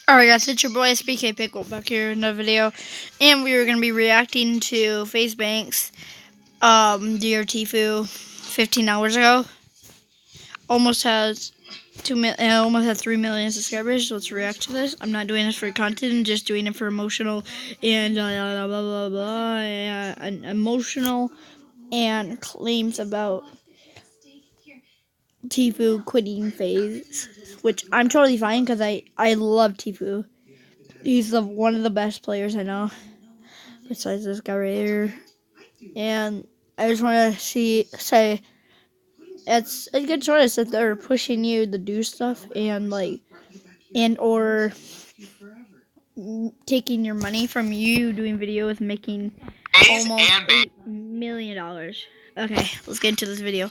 Alright guys, it's your boy SBK Pickle back here in the video, and we were going to be reacting to FaZe Banks, Dear tfue 15 hours ago. Almost has 3 million subscribers, so let's react to this. I'm not doing this for content, I'm just doing it for emotional and blah blah blah, and emotional and claims about tfue quitting FaZe, which I'm totally fine because I love tfue. He's one of the best players I know, besides this guy right here. And I just want to say it's a good choice that they're pushing you to do stuff or taking your money from you doing videos, making almost $8 million. Okay, let's get into this video.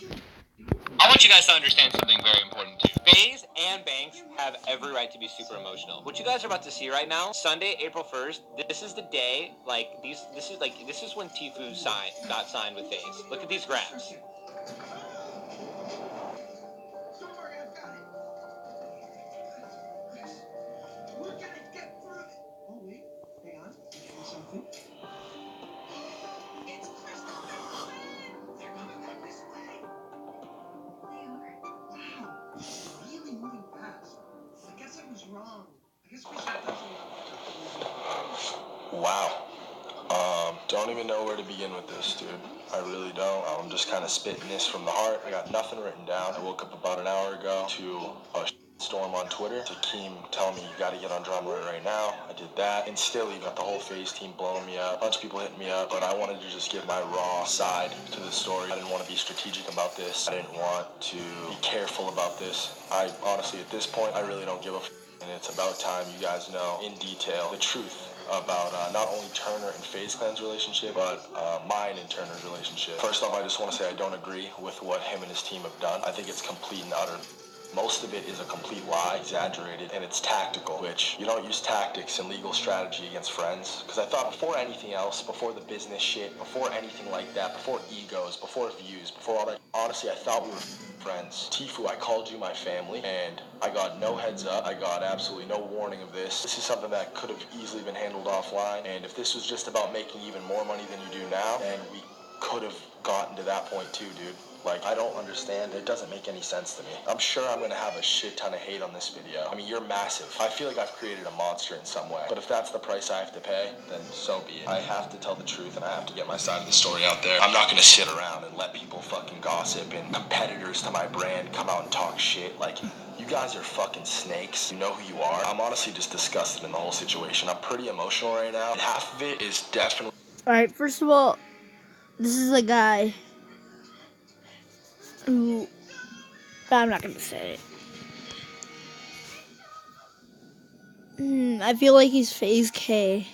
I want you guys to understand something very important too. FaZe and Banks have every right to be super emotional. What you guys are about to see right now, Sunday, April 1st, this is the day, this is when tfue got signed with FaZe. Look at these graphs. Wow. Don't even know where to begin with this, dude. I really don't. I'm just kind of spitting this from the heart. I got nothing written down. I woke up about an hour ago to a storm on Twitter to Keem telling me you got to get on Drummer right now. I did that, and still you got the whole FaZe team blowing me up. A bunch of people hitting me up, but I wanted to just give my raw side to the story. I didn't want to be strategic about this. I didn't want to be careful about this. I honestly, at this point, I really don't give a and it's about time you guys know in detail the truth about not only Turner and FaZe Clan's relationship, but mine and Turner's relationship. First off, I just want to say I don't agree with what him and his team have done. I think it's complete and utter. Most of it is a complete lie, exaggerated, and it's tactical, which you don't use tactics and legal strategy against friends. Because I thought before anything else, before the business shit, before anything like that, before egos, before views, before all that, honestly, I thought we were friends. tfue, I called you my family, and I got no heads up. I got absolutely no warning of this. This is something that could have easily been handled offline, and if this was just about making even more money than you do now, then we could have gotten to that point too, dude. Like, I don't understand. It doesn't make any sense to me. I'm sure I'm going to have a shit ton of hate on this video. I mean, you're massive. I feel like I've created a monster in some way. But if that's the price I have to pay, then so be it. I have to tell the truth, and I have to get my side of the story out there. I'm not going to sit around and let people fucking gossip and competitors to my brand come out and talk shit. Like, you guys are fucking snakes. You know who you are. I'm honestly just disgusted in the whole situation. I'm pretty emotional right now. And half of it is definitely... Alright, first of all, this is a guy who, I'm not gonna say it. I feel like he's FaZe K.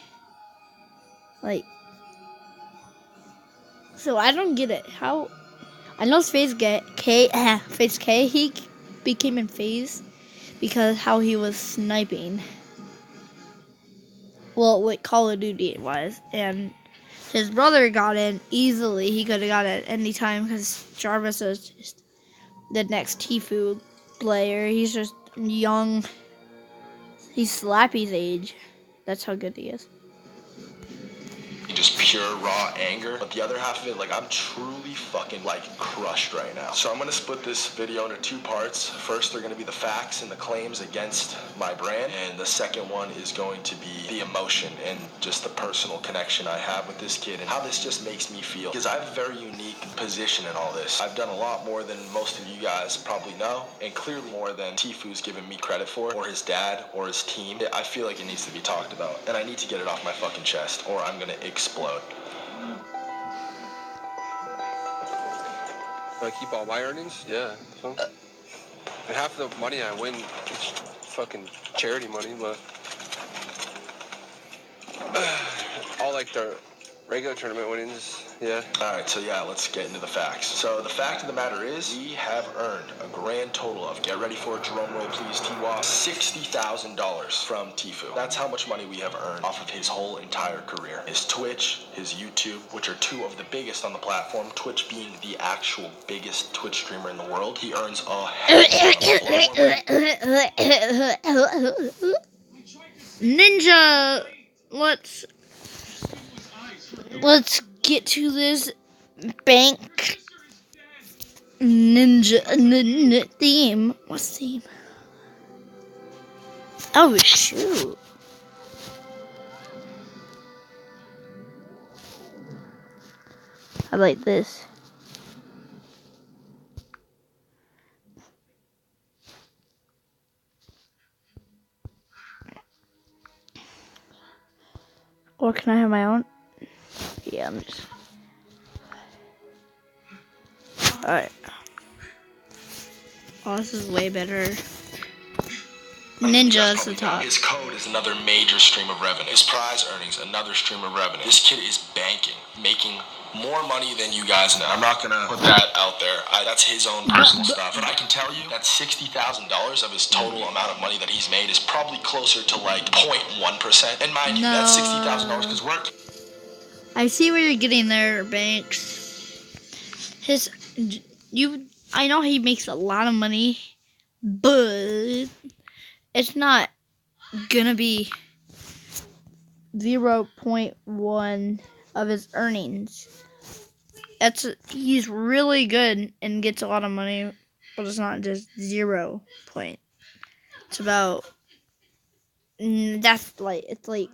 Like, so I don't get it. How, I know it's FaZe K, he became in FaZe because how he was sniping. Well, what Call of Duty it was, and his brother got in easily. He could have got it any time because Jarvis is just the next tfue player. He's just young. He's Slappy's age. That's how good he is. Just pure raw anger, but the other half of it, like, I'm truly fucking like crushed right now. So I'm gonna split this video into two parts. First, they're gonna be the facts and the claims against my brand, and the second one is going to be the emotion and just the personal connection I have with this kid and how this just makes me feel, because I have a very unique position in all this. I've done a lot more than most of you guys probably know, and clearly more than tfue's given me credit for, or his dad, or his team. I feel like it needs to be talked about, and I need to get it off my fucking chest, or I'm gonna explode. I keep all my earnings, yeah. So. And half of the money I win is fucking charity money, but all like the regular tournament winnings, yeah. Alright, so yeah, let's get into the facts. So the fact of the matter is, we have earned a grand total of, get ready for a drum roll please, T-Wop, $60,000 from tfue. That's how much money we have earned off of his whole entire career. His Twitch, his YouTube, which are two of the biggest on the platform, Twitch being the actual biggest Twitch streamer in the world. He earns a hell of a lot more money. Ninja, let's get to this bank ninja theme. What's theme? Oh shoot. I like this. Or can I have my own? Yeah, I'm just. Alright. Oh, this is way better. Ninja is the top. His code is another major stream of revenue. His prize earnings, another stream of revenue. This kid is banking, making more money than you guys know. I'm not gonna put that out there. That's his own personal stuff. But I can tell you that $60,000 of his total amount of money that he's made is probably closer to like 0.1%. And mind you, that's $60,000 because work. I see where you're getting there, Banks. I know he makes a lot of money, but it's not gonna be 0.1 of his earnings. He's really good and gets a lot of money, but it's not just 0 point. It's about it's like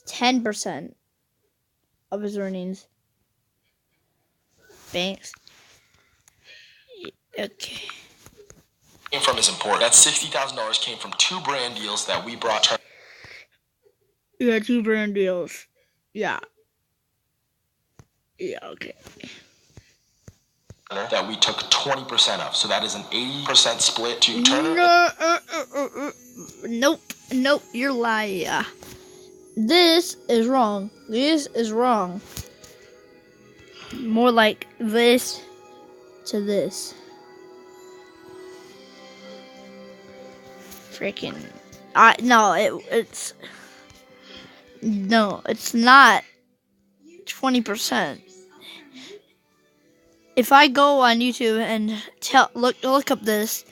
10% of his earnings. Banks. Okay. From his import. That $60,000 came from 2 brand deals that we brought. Yeah, 2 brand deals. Yeah. Yeah, okay. That we took 20% of. So that is an 80% split to Turner. No, nope, you're lying. This is wrong. This is wrong. More like this to this. Freaking. It's not 20%. If I go on YouTube and look up this,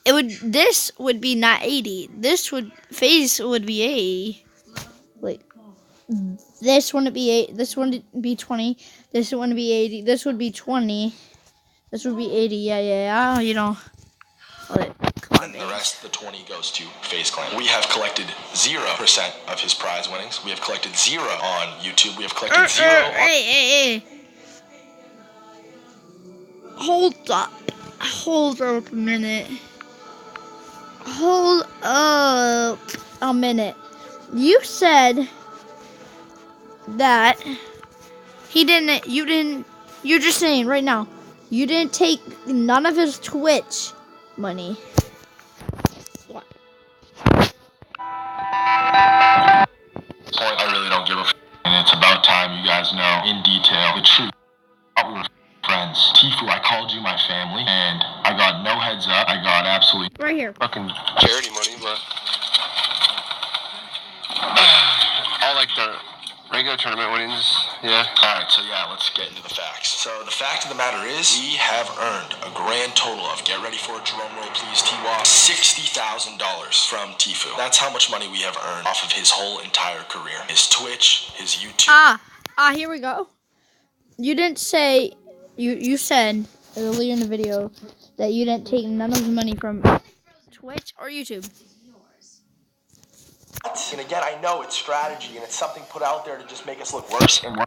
this would be not 80. FaZe would be 80. Like this wouldn't be 8. This wouldn't be 20. This wouldn't be 80. This would be 20. This would be 80. Yeah. You know. Come on, and the rest of the 20 goes to FaZe Clan. We have collected 0% of his prize winnings. We have collected 0 on YouTube. We have collected 0 on... Hey. Hold up a minute. Hold up a minute. You said that you're just saying right now, you didn't take none of his Twitch money. What? I really don't give a f***, and it's about time you guys know in detail the truth. We were friends. tfue, I called you my family, and I got no heads up. I got absolutely Right here. Fucking charity money, but all like the regular tournament winnings, yeah. Alright, so yeah, let's get into the facts. So the fact of the matter is, we have earned a grand total of, get ready for a drum roll please, T-Walk, $60,000 from tfue. That's how much money we have earned off of his whole entire career. His Twitch, his YouTube. Here we go. You didn't say, you said earlier in the video that you didn't take none of the money from Twitch or YouTube. And again, I know it's strategy and it's something put out there to just make us look worse and worse.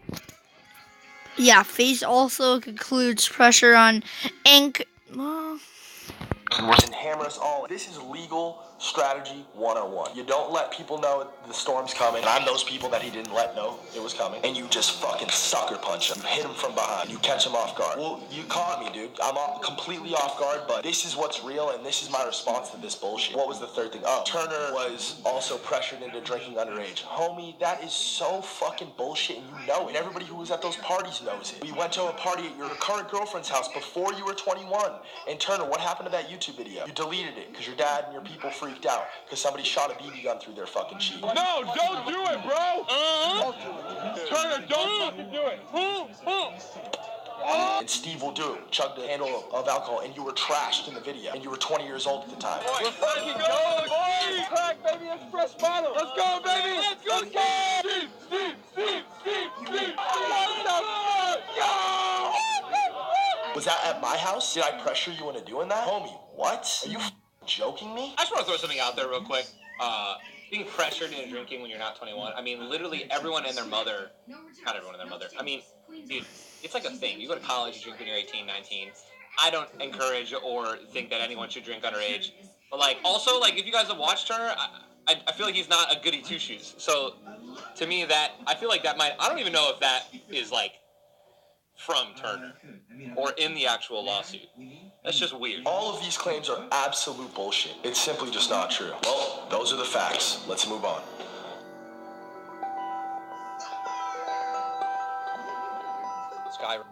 Yeah, FaZe also concludes pressure on Ink. And hammer us all. This is legal strategy 101. You don't let people know the storm's coming. And I'm those people that he didn't let know it was coming. And you just fucking sucker punch him. You hit him from behind. You catch him off guard. Well, you caught me, dude. I'm completely off guard, but this is what's real, and this is my response to this bullshit. What was the third thing? Oh, Turner was also pressured into drinking underage. Homie, that is so fucking bullshit, and you know it. And everybody who was at those parties knows it. We went to a party at your current girlfriend's house before you were 21. And Turner, what happened to that YouTube video? You deleted it because your dad and your people freaked out because somebody shot a BB gun through their fucking cheek. No, don't do it, bro! Turner, don't fucking do it! And Steve will do it. Chugged a handle of alcohol, and you were trashed in the video. And you were 20 years old at the time. Let's fucking go, boys! Crack, baby, let's fresh bottle. Let's go, baby! Let's go, Steve! Steve! What the fuck? Yo! Was that at my house? Did I pressure you into doing that? Homie, what? Are you joking me? I just want to throw something out there real quick. Being pressured into drinking when you're not 21. I mean, literally everyone and their mother, not everyone and their mother. I mean, dude, it's like a thing. You go to college, you drink when you're 18, 19. I don't encourage or think that anyone should drink underage. But, like, also, like, if you guys have watched Turner, I feel like he's not a goody two-shoes. So, to me, that, I feel like that might, I don't even know if that is, like, from Turner or in the actual lawsuit. That's just weird. All of these claims are absolute bullshit. It's simply just not true. Well, those are the facts. Let's move on.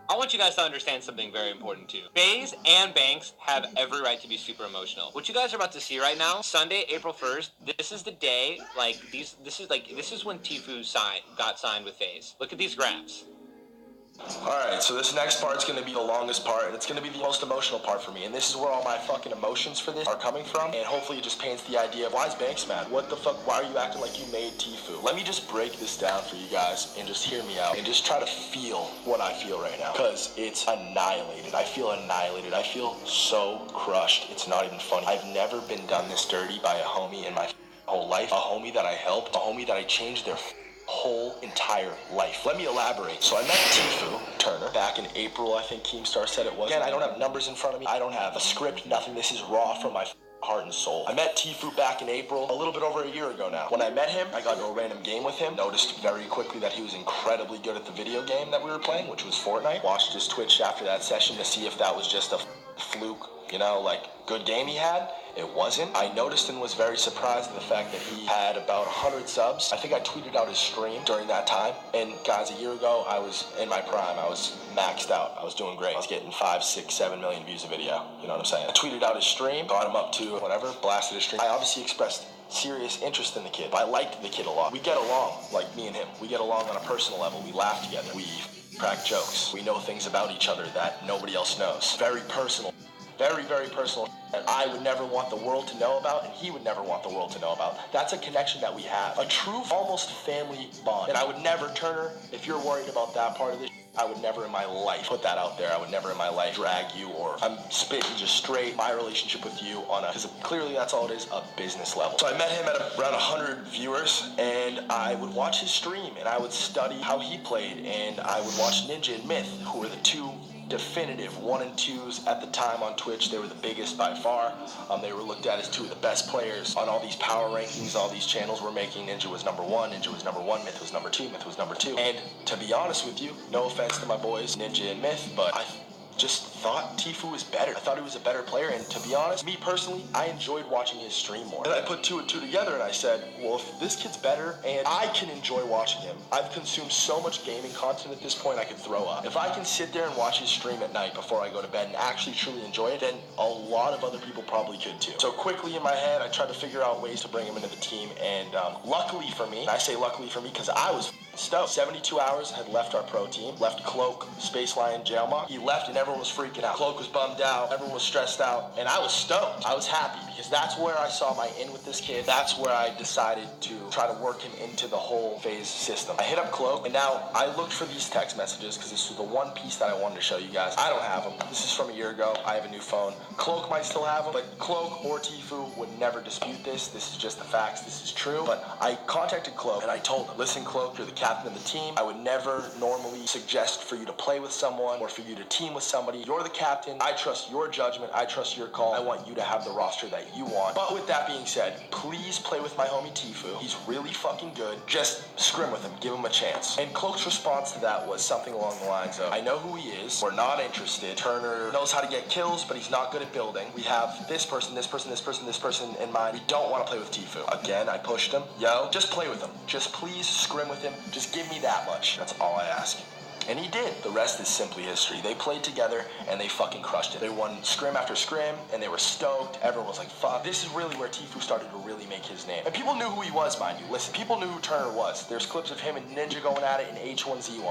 I want you guys to understand something very important too. FaZe and Banks have every right to be super emotional. What you guys are about to see right now, Sunday, April 1st, this is the day, like, this is when tfue got signed with FaZe. Look at these graphs. Alright, so this next part's gonna be the longest part, and it's gonna be the most emotional part for me, and this is where all my fucking emotions for this are coming from, and hopefully it just paints the idea of, why is Banks mad? What the fuck, why are you acting like you made tfue? Let me just break this down for you guys, and just hear me out, and just try to feel what I feel right now, because it's annihilated. I feel annihilated. I feel so crushed. It's not even funny. I've never been done this dirty by a homie in my whole life, a homie that I helped, a homie that I changed their whole entire life. Let me elaborate. So I met tfue Turner back in April, I think Keemstar said it was. Again, I don't have numbers in front of me. I don't have a script, nothing. This is raw from my heart and soul. I met tfue back in April, a little bit over a year ago now. When I met him, I got into a random game with him. Noticed very quickly that he was incredibly good at the video game that we were playing, which was Fortnite. Watched his Twitch after that session to see if that was just a fluke, you know, like, good game he had. It wasn't. I noticed and was very surprised at the fact that he had about 100 subs. I think I tweeted out his stream during that time. And guys, a year ago, I was in my prime. I was maxed out. I was doing great. I was getting 5, 6, 7 million views a video. You know what I'm saying? I tweeted out his stream, got him up to whatever, blasted his stream. I obviously expressed serious interest in the kid. I liked the kid a lot. We get along, like me and him. We get along on a personal level. We laugh together. We crack jokes. We know things about each other that nobody else knows. Very personal. Very, very personal that I would never want the world to know about, and he would never want the world to know about. That's a connection that we have. A true, almost family bond. And I would never, Turner, if you're worried about that part of this, I would never in my life put that out there. I would never in my life drag you, or I'm spitting just straight my relationship with you on a, because clearly that's all it is, a business level. So I met him at around 100 viewers, and I would watch his stream, and I would study how he played, and I would watch Ninja and Myth, who were the two definitive 1 and 2s at the time on Twitch. They were the biggest by far. They were looked at as two of the best players on all these power rankings, all these channels were making. Ninja was number 1, Ninja was number 1, Myth was number 2, Myth was number 2. And to be honest with you, no offense to my boys, Ninja and Myth, but I just thought tfue was better. I thought he was a better player, and to be honest, me personally, I enjoyed watching his stream more. And I put 2 and 2 together, and I said, well, if this kid's better, and I can enjoy watching him, I've consumed so much gaming content at this point I could throw up. If I can sit there and watch his stream at night before I go to bed and actually truly enjoy it, then a lot of other people probably could too. So quickly in my head, I tried to figure out ways to bring him into the team, and luckily for me, and I say luckily for me because I was stoked. 72 hours had left our pro team, left Cloak, Space Lion, Jailmock. He left and everyone was freaking out. Cloak was bummed out, everyone was stressed out, and I was stoked. I was happy because that's where I saw my in with this kid. That's where I decided to try to work him into the whole FaZe system. I hit up Cloak, and now I looked for these text messages because this was the one piece that I wanted to show you guys. I don't have them. This is from a year ago. I have a new phone. Cloak might still have them, but Cloak or tfue would never dispute this. This is just the facts. This is true. But I contacted Cloak, and I told him, listen, Cloak, you're the captain of the team. I would never normally suggest for you to play with someone or for you to team with somebody. You're the captain. I trust your judgment. I trust your call. I want you to have the roster that you want. But with that being said, please play with my homie tfue. He's really fucking good. Just scrim with him. Give him a chance. And Cloak's response to that was something along the lines of, I know who he is. We're not interested. Turner knows how to get kills, but he's not good at building. We have this person, this person, this person, this person in mind. We don't want to play with tfue. Again, I pushed him. Yo, just play with him. Just please scrim with him. Just give me that much. That's all I ask. And he did. The rest is simply history. They played together and they fucking crushed it. They won scrim after scrim and they were stoked. Everyone was like, fuck. This is really where tfue started to really make his name. And people knew who he was, mind you. Listen, people knew who Turner was. There's clips of him and Ninja going at it in H1Z1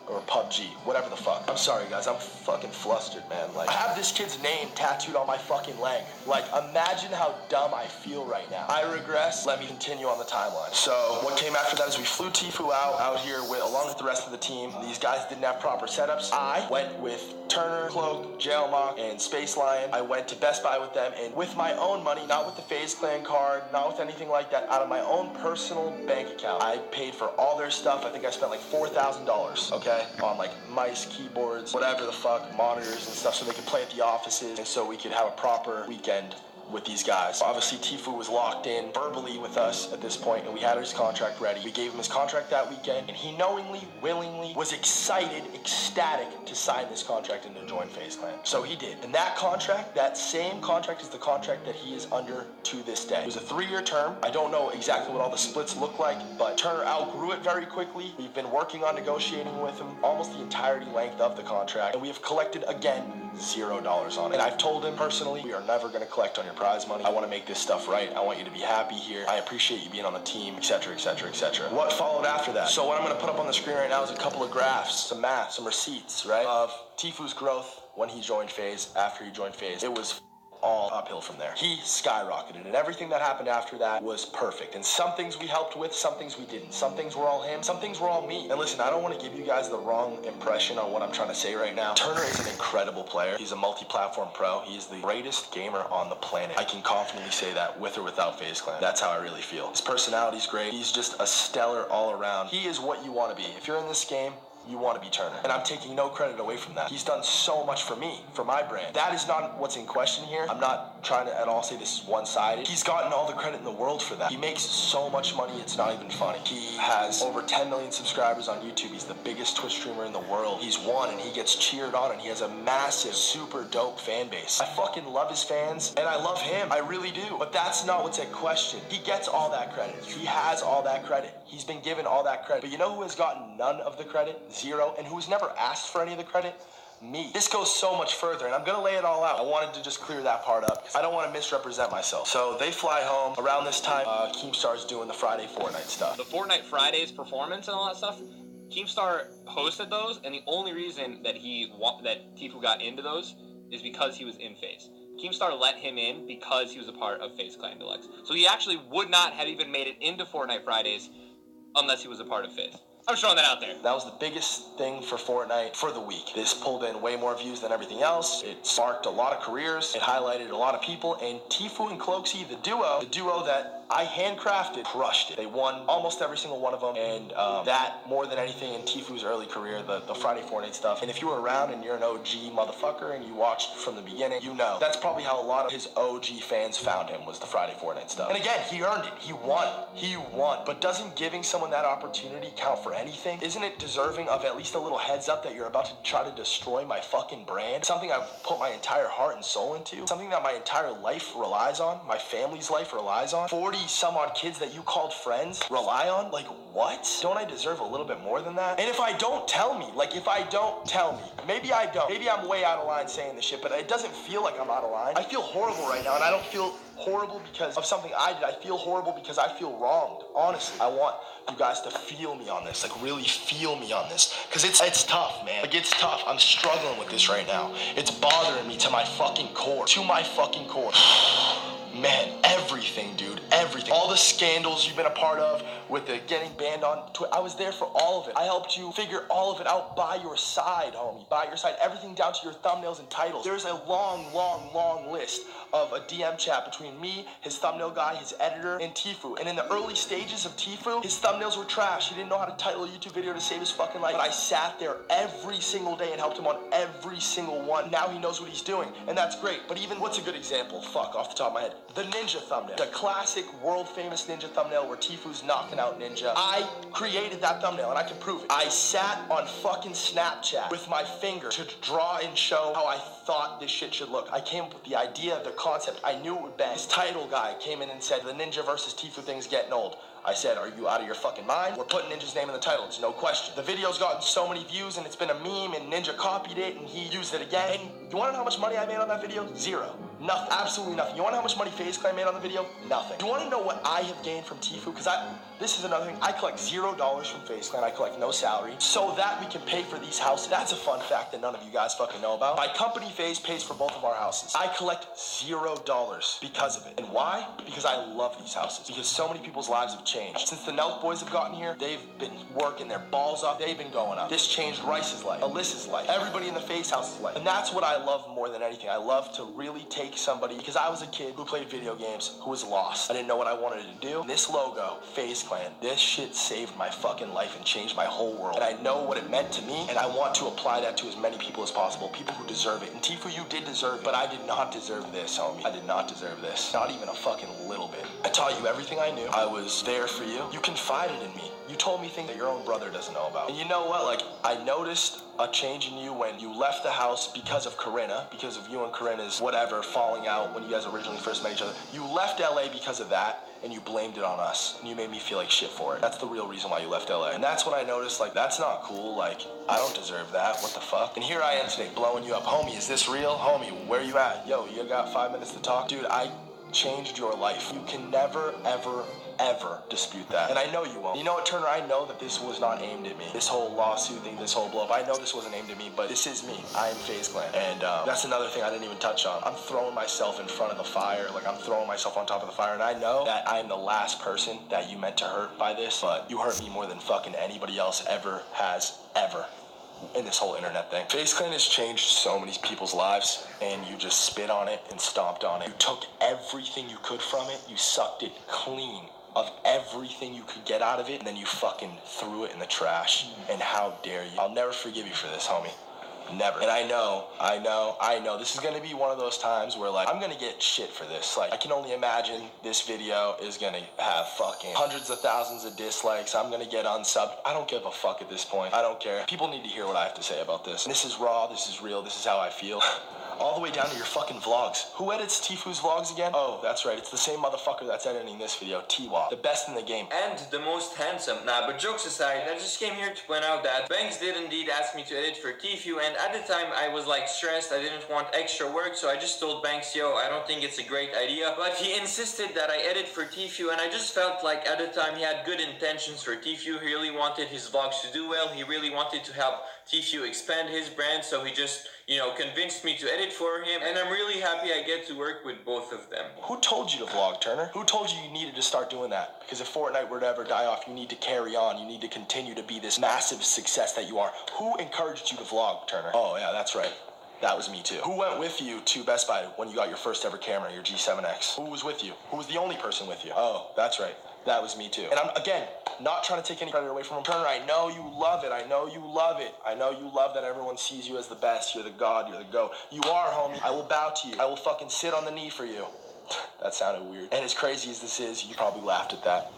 or PUBG, whatever the fuck. I'm sorry guys, I'm fucking flustered, man. Like, I have this kid's name tattooed on my fucking leg. Like, imagine how dumb I feel right now. I regress. Let me continue on the timeline. So what came after that is we flew tfue out here along with the rest of the team. These guys didn't have proper setups. I went with Turner, Cloak, Jailmock, and Space Lion. I went to Best Buy with them, and with my own money, not with the FaZe Clan card, not with anything like that, out of my own personal bank account, I paid for all their stuff. I think I spent like $4,000, okay, on like mice, keyboards, whatever the fuck, monitors and stuff, so they could play at the offices, and so we could have a proper weekend with these guys. Obviously, tfue was locked in verbally with us at this point, and we had his contract ready. We gave him his contract that weekend, and he knowingly, willingly, was excited, ecstatic to sign this contract and to join FaZe Clan. So he did. And that contract, that same contract is the contract that he is under to this day. It was a 3-year term. I don't know exactly what all the splits look like, but Turner outgrew it very quickly. We've been working on negotiating with him almost the entirety length of the contract, and we have collected, again, $0 on it. And I've told him personally, we are never going to collect on your prize money. I want to make this stuff right. I want you to be happy here. I appreciate you being on the team, etc., etc., etc. What followed after that? So what I'm going to put up on the screen right now is a couple of graphs, some math, some receipts, right, of tfue's growth when he joined FaZe, after he joined FaZe. It was all uphill from there. He skyrocketed, and everything that happened after that was perfect. And some things we helped with, some things we didn't. Some things were all him, some things were all me. And listen, I don't want to give you guys the wrong impression on what I'm trying to say right now. Turner is an incredible player. He's a multi-platform pro. He's the greatest gamer on the planet. I can confidently say that with or without FaZe Clan. That's how I really feel. His personality's great. He's just a stellar all around. He is what you want to be. If you're in this game, you want to be Turner. And I'm taking no credit away from that. He's done so much for me, for my brand. That is not what's in question here. I'm not trying to at all say this is one-sided. He's gotten all the credit in the world for that. He makes so much money, it's not even funny. He has over 10 million subscribers on YouTube. He's the biggest Twitch streamer in the world. He's won and he gets cheered on, and he has a massive, super dope fan base. I fucking love his fans, and I love him. I really do. But that's not what's at question. He gets all that credit. He has all that credit. He's been given all that credit. But you know who has gotten none of the credit? Zero. And who's never asked for any of the credit? Me. This goes so much further, and I'm gonna lay it all out. I wanted to just clear that part up, because I don't want to misrepresent myself. So they fly home. Around this time, Keemstar's doing the Friday Fortnite stuff. The Fortnite Fridays performance and all that stuff, Keemstar hosted those, and the only reason that tfue got into those is because he was in FaZe. Keemstar let him in because he was a part of FaZe Clan Deluxe. So he actually would not have even made it into Fortnite Fridays unless he was a part of FaZe. I'm throwing that out there. That was the biggest thing for Fortnite for the week. This pulled in way more views than everything else. It sparked a lot of careers. It highlighted a lot of people. And tfue and Cloaksy, the duo that I handcrafted, crushed it. They won almost every single one of them. And that, more than anything in tfue's early career, the Friday Fortnite stuff. And if you were around and you're an OG motherfucker and you watched from the beginning, you know. That's probably how a lot of his OG fans found him, was the Friday Fortnite stuff. And again, he earned it. He won. He won. But doesn't giving someone that opportunity count for anything? Isn't it deserving of at least a little heads up that you're about to try to destroy my fucking brand? Something I've put my entire heart and soul into? Something that my entire life relies on? My family's life relies on? 40 some odd kids that you called friends rely on? Like, what? Don't I deserve a little bit more than that? And if I don't tell me, maybe I don't. Maybe I'm way out of line saying this shit, but it doesn't feel like I'm out of line. I feel horrible right now, and I don't feel horrible because of something I did. I feel horrible because I feel wronged. Honestly, I want you guys to feel me on this, like really feel me on this, because it's tough, man. Like, it's tough. I'm struggling with this right now. It's bothering me to my fucking core. Man, everything, dude, everything. All the scandals you've been a part of with the getting banned on Twitter, I was there for all of it. I helped you figure all of it out by your side, homie, by your side. Everything down to your thumbnails and titles. There's a long, long, long list of a DM chat between me, his thumbnail guy, his editor, and tfue. And in the early stages of tfue, his thumbnails were trash. He didn't know how to title a YouTube video to save his fucking life. But I sat there every single day and helped him on every single one. Now he knows what he's doing, and that's great. But even, what's a good example? Fuck, off the top of my head. The Ninja thumbnail. The classic world-famous Ninja thumbnail where tfue's knocking out Ninja. I created that thumbnail, and I can prove it. I sat on fucking Snapchat with my finger to draw and show how I thought this shit should look. I came up with the idea, the concept. I knew it would bang. His title guy came in and said, the Ninja versus tfue thing's getting old. I said, are you out of your fucking mind? We're putting Ninja's name in the title, it's no question. The video's gotten so many views and it's been a meme and Ninja copied it and he used it again. And you wanna know how much money I made on that video? Zero. Nothing. Absolutely nothing. You wanna know how much money FaZe Clan made on the video? Nothing. You wanna know what I have gained from tfue? Because this is another thing. I collect $0 from FaZe Clan. I collect no salary so that we can pay for these houses. That's a fun fact that none of you guys fucking know about. My company FaZe pays for both of our houses. I collect $0 because of it. And why? Because I love these houses. Because so many people's lives have changed. Since the Nelk boys have gotten here, they've been working their balls off. They've been going up. This changed Rice's life, Alyssa's life, everybody in the FaZe house's life. And that's what I love more than anything. I love to really take somebody, because I was a kid who played video games, who was lost. I didn't know what I wanted to do. And this logo, FaZe Clan, this shit saved my fucking life and changed my whole world. And I know what it meant to me, and I want to apply that to as many people as possible. People who deserve it. And tfue, you did deserve it, but I did not deserve this, homie. I did not deserve this. Not even a fucking little bit. I taught you everything I knew. I was there for you. You confided in me. You told me things that your own brother doesn't know about. And you know what? Like, I noticed a change in you when you left the house because of Corinna, because of you and Corinna's whatever falling out when you guys originally first met each other. You left LA because of that, and you blamed it on us. And you made me feel like shit for it. That's the real reason why you left LA. And that's when I noticed, like, that's not cool. Like, I don't deserve that. What the fuck? And here I am today, blowing you up. Homie, is this real? Homie, where you at? Yo, you got 5 minutes to talk? Dude, I changed your life. You can never, ever dispute that. And I know you won't. You know what, Turner? I know that this was not aimed at me. This whole lawsuit thing, this whole blow up, I know this wasn't aimed at me, but this is me. I am FaZe Clan. And that's another thing I didn't even touch on. I'm throwing myself in front of the fire. Like, I'm throwing myself on top of the fire. And I know that I am the last person that you meant to hurt by this, but you hurt me more than fucking anybody else ever has, ever. In this whole internet thing. FaZe Clan has changed so many people's lives, and you just spit on it and stomped on it. You took everything you could from it, you sucked it clean of everything you could get out of it, and then you fucking threw it in the trash. And how dare you? I'll never forgive you for this, homie. Never. And I know this is gonna be one of those times where, like, I'm gonna get shit for this. Like, I can only imagine this video is gonna have fucking hundreds of thousands of dislikes. I'm gonna get unsubbed. I don't give a fuck at this point. I don't care. People need to hear what I have to say about this. And this is raw, this is real, this is how I feel. All the way down to your fucking vlogs. Who edits tfue's vlogs again? Oh, that's right. It's the same motherfucker that's editing this video, tfue. The best in the game. And the most handsome. Nah, but jokes aside, I just came here to point out that Banks did indeed ask me to edit for tfue, and at the time I was like stressed, I didn't want extra work, so I just told Banks, yo, I don't think it's a great idea. But he insisted that I edit for tfue, and I just felt like at the time he had good intentions for tfue. He really wanted his vlogs to do well. He really wanted to help tfue expand his brand, so he just, you know, convinced me to edit for him, and I'm really happy I get to work with both of them. Who told you to vlog, Turner? Who told you you needed to start doing that? Because if Fortnite were to ever die off, you need to carry on. You need to continue to be this massive success that you are. Who encouraged you to vlog, Turner? Oh, yeah, that's right. That was me too. Who went with you to Best Buy when you got your first ever camera, your G7X? Who was with you? Who was the only person with you? Oh, that's right. That was me too. And I'm, again, not trying to take any credit away from him. Turner, I know you love it. I know you love it. I know you love that everyone sees you as the best. You're the god. You're the GOAT. You are, homie. I will bow to you. I will fucking sit on the knee for you. That sounded weird. And as crazy as this is, you probably laughed at that.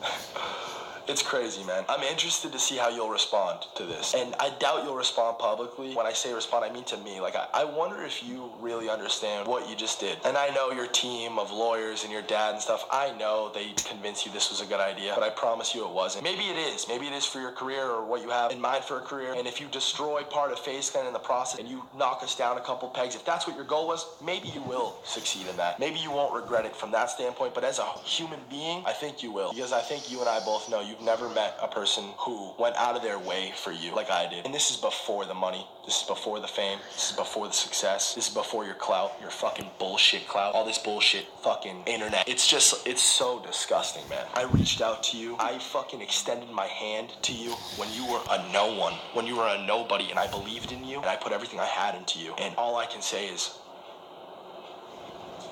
It's crazy, man. I'm interested to see how you'll respond to this. And I doubt you'll respond publicly. When I say respond, I mean to me. Like, I wonder if you really understand what you just did. And I know your team of lawyers and your dad and stuff, I know they convinced you this was a good idea, but I promise you it wasn't. Maybe it is. Maybe it is for your career or what you have in mind for a career. And if you destroy part of FaZe Clan in the process and you knock us down a couple pegs, if that's what your goal was, maybe you will succeed in that. Maybe you won't regret it from that standpoint, but as a human being, I think you will. Because I think you and I both know you've never met a person who went out of their way for you like I did. And this is before the money. This is before the fame. This is before the success. This is before your clout, your fucking bullshit clout, all this bullshit fucking internet. It's just, it's so disgusting, man. I reached out to you. I fucking extended my hand to you when you were a no one, when you were a nobody, and I believed in you, and I put everything I had into you. And all I can say is,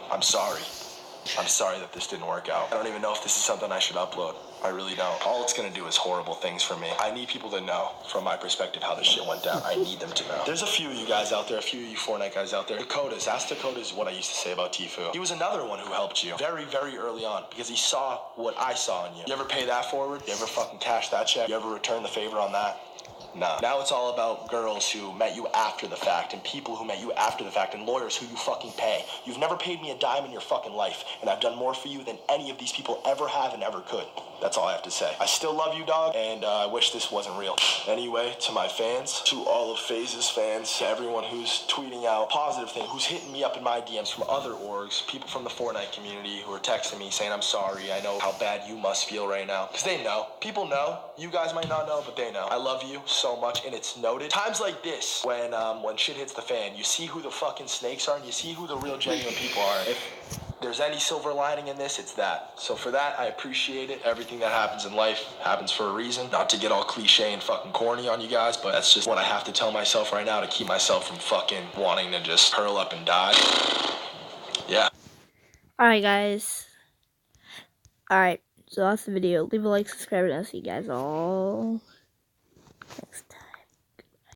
I'm sorry. I'm sorry that this didn't work out. I don't even know if this is something I should upload. I really don't. All it's gonna do is horrible things for me. I need people to know, from my perspective, how this shit went down. I need them to know. There's a few of you guys out there, a few of you Fortnite guys out there. Dakotas, ask Dakotas what I used to say about tfue. He was another one who helped you very, very early on because he saw what I saw in you. You ever pay that forward? You ever fucking cash that check? You ever return the favor on that? No. Now it's all about girls who met you after the fact and people who met you after the fact and lawyers who you fucking pay. You've never paid me a dime in your fucking life, and I've done more for you than any of these people ever have and ever could. That's all I have to say. I still love you, dog, and I wish this wasn't real. Anyway, to my fans, to all of FaZe's fans, to everyone who's tweeting out positive things, who's hitting me up in my DMs from other orgs, people from the Fortnite community who are texting me saying, I'm sorry, I know how bad you must feel right now. Because they know. People know. You guys might not know, but they know. I love you so much, and it's noted. Times like this, when shit hits the fan, you see who the fucking snakes are, and you see who the real genuine people are. If there's any silver lining in this, it's that. So for that, I appreciate it. Everything that happens in life happens for a reason. Not to get all cliche and fucking corny on you guys, but that's just what I have to tell myself right now to keep myself from fucking wanting to just curl up and die. Yeah. Alright, guys. Alright, so that's the video. Leave a like, subscribe, and I'll see you guys all next.